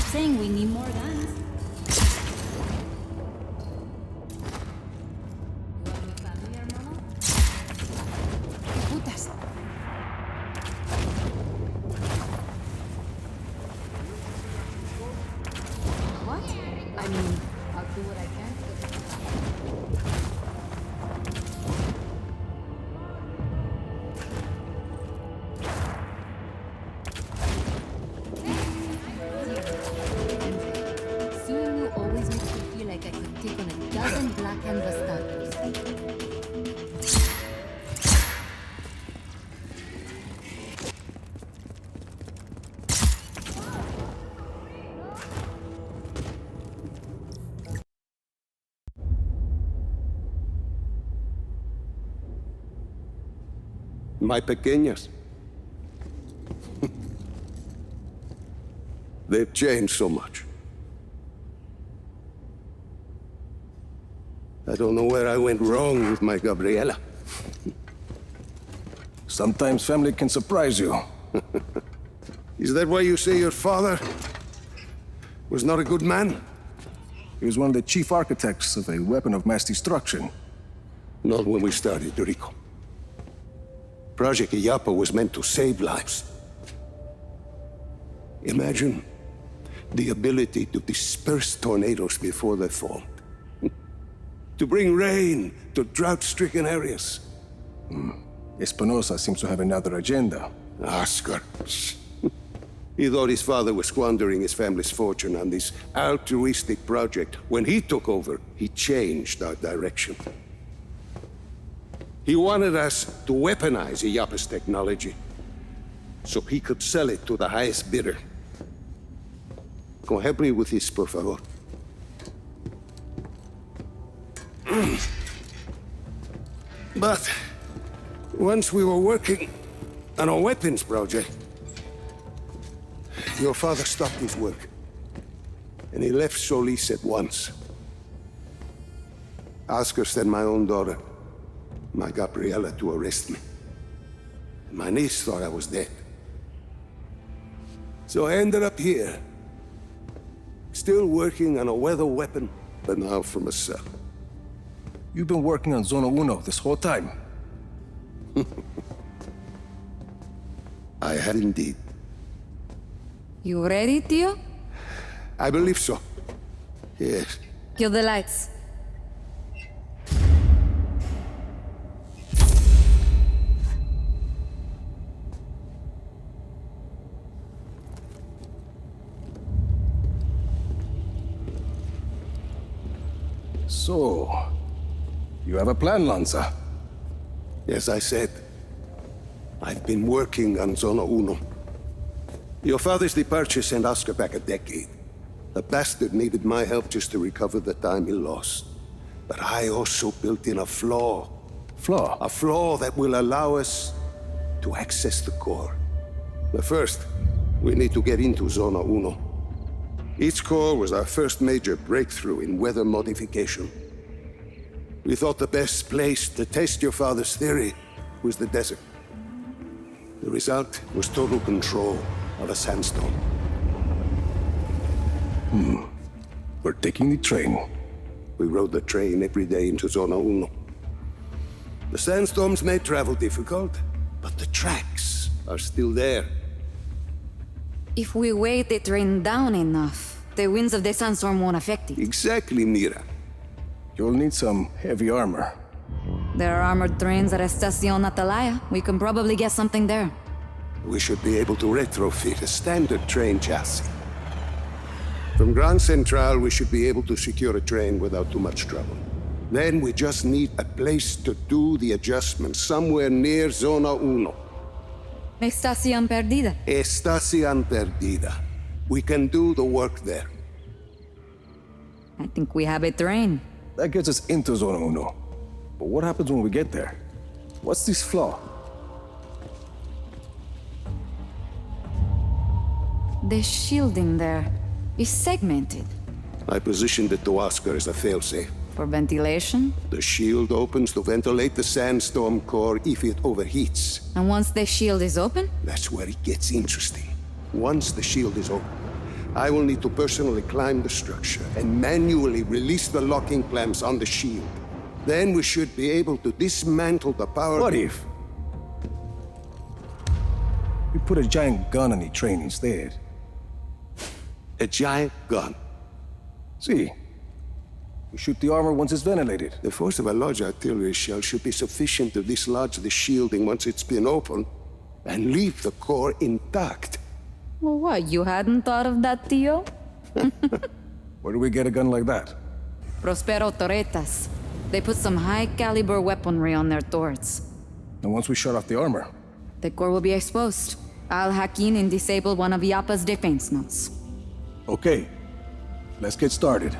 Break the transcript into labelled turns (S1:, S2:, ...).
S1: saying we need more guns. You have a family, hermano? Putas. What? I mean, I'll do what I can. Seeing you always makes me feel like I could take on a dozen black canvas statues.
S2: My pequeñas. They've changed so much. I don't know where I went wrong with my Gabriela.
S3: Sometimes family can surprise you.
S2: Is that why you say your father was not a good man?
S3: He was one of the chief architects of a weapon of mass destruction.
S2: Not when we started, Rico. Project Illapa was meant to save lives. Imagine the ability to disperse tornadoes before they formed. To bring rain to drought-stricken areas.
S3: Espinosa seems to have another agenda.
S2: Oscar. He thought his father was squandering his family's fortune on this altruistic project. When he took over, he changed our direction. He wanted us to weaponize Illapa's technology so he could sell it to the highest bidder. Come help me with this, por favor. But once we were working on a weapons project, your father stopped his work, and he left Solis at once. Oscar sent my own daughter, my Gabriela, to arrest me. And my niece thought I was dead. So I ended up here, still working on a weather weapon, but now from a cell.
S3: You've been working on Zona Uno this whole time.
S2: I had indeed.
S1: You ready, Tio?
S2: I believe so. Yes.
S1: Kill the lights.
S3: So, you have a plan, Lanza?
S2: As I said, I've been working on Zona Uno. Your father's departure sent Oscar back a decade. The bastard needed my help just to recover the time he lost. But I also built in a flaw.
S3: Flaw?
S2: A flaw that will allow us to access the core. But first, we need to get into Zona Uno. Its core was our first major breakthrough in weather modification. We thought the best place to test your father's theory was the desert. The result was total control of a sandstorm.
S3: We're taking the train.
S2: We rode the train every day into Zona Uno. The sandstorms made travel difficult, but the tracks are still there.
S1: If we weight the train down enough, the winds of the sandstorm won't affect it.
S2: Exactly, Mira.
S3: You'll need some heavy armor.
S1: There are armored trains at Estacion Atalaya. We can probably get something there.
S2: We should be able to retrofit a standard train chassis. From Grand Central, we should be able to secure a train without too much trouble. Then we just need a place to do the adjustments, somewhere near Zona Uno.
S1: Estacion Perdida.
S2: Estacion Perdida. We can do the work there.
S1: I think we have a train.
S3: That gets us into Zona Uno. But what happens when we get there? What's this flaw?
S1: The shielding there is segmented.
S2: I positioned it to Oscar as a failsafe.
S1: For ventilation?
S2: The shield opens to ventilate the sandstorm core if it overheats.
S1: And once the shield is open?
S2: That's where it gets interesting. Once the shield is open, I will need to personally climb the structure and manually release the locking clamps on the shield. Then we should be able to dismantle the power...
S3: What if we put a giant gun on the train instead?
S2: A giant gun.
S3: See, we shoot the armor once it's ventilated.
S2: The force of a large artillery shell should be sufficient to dislodge the shielding once it's been opened, and leave the core intact.
S1: Well, what, you hadn't thought of that, Tio?
S3: Where do we get a gun like that?
S1: Prospero Torretas. They put some high-caliber weaponry on their turrets.
S3: And once we shut off the armor,
S1: The core will be exposed. I'll hack in and disable one of Yappa's defense nodes.
S3: okay, let's get started.